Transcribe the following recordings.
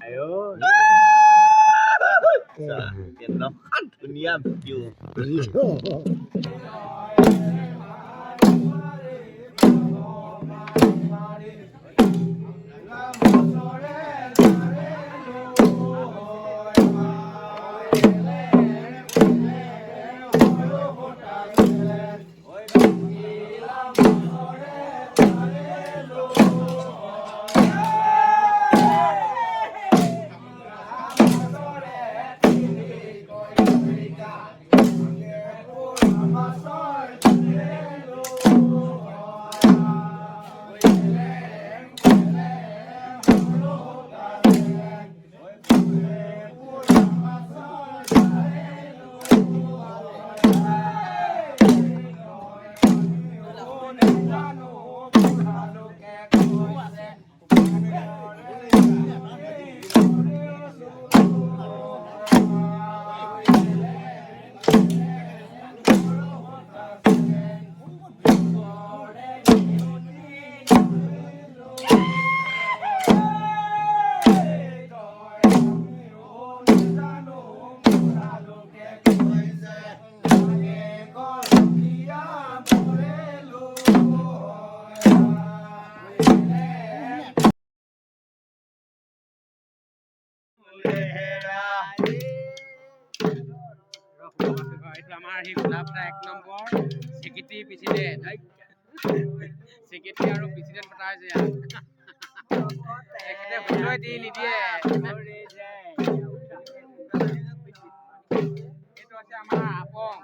Ayo. Tiền nó khăn dunia view. আমাৰ সেই গোলাপটা 1 number secretary president secretary আৰু president পতা হৈছে এখেতে ভয় দি নিদিয়ে এইটো আছে আমাৰ আপং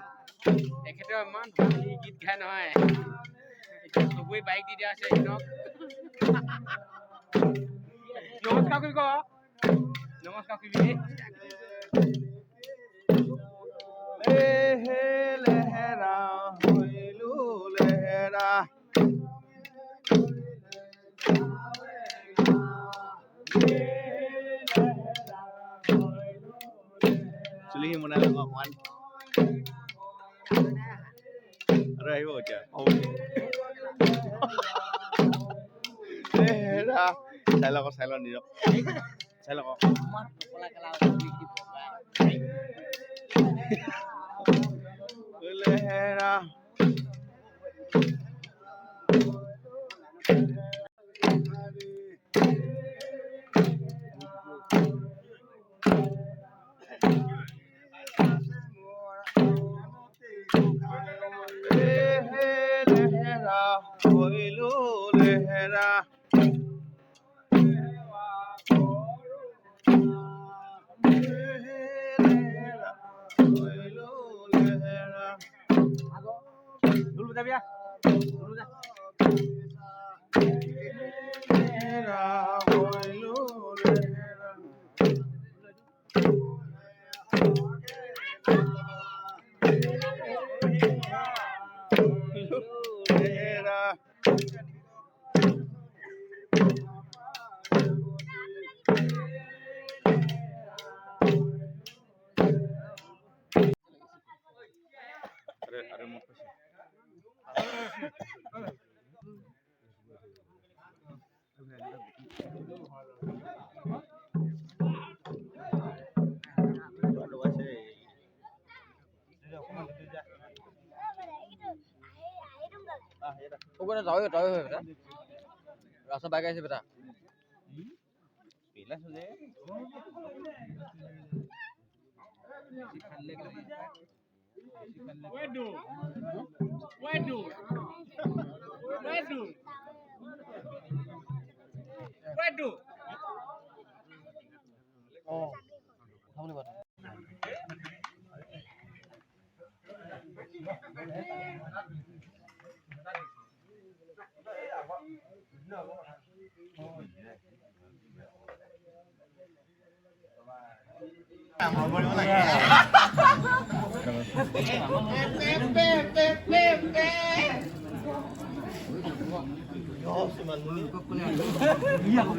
এখেতে ইমান ধুনীয়া গীত গায় নহয় চবই বাইক দি দিয়া আছে এখনক নমস্কাৰ কৰিব নমস্কাৰ কৰিবি लहरा होइलू लहरा चुली मना लगा मान अरे वो क्या लहरा साइलो निरो साइलो लहरा लहरा होइलू लहरा dulu ya dulu dah लहरा होइलू लहरा लहरा अरे मत Pokoknya tahu ya beta. Rasa bagai sih beta. Bila sudah. Waduh. Oh, kamu nih bata. Iya,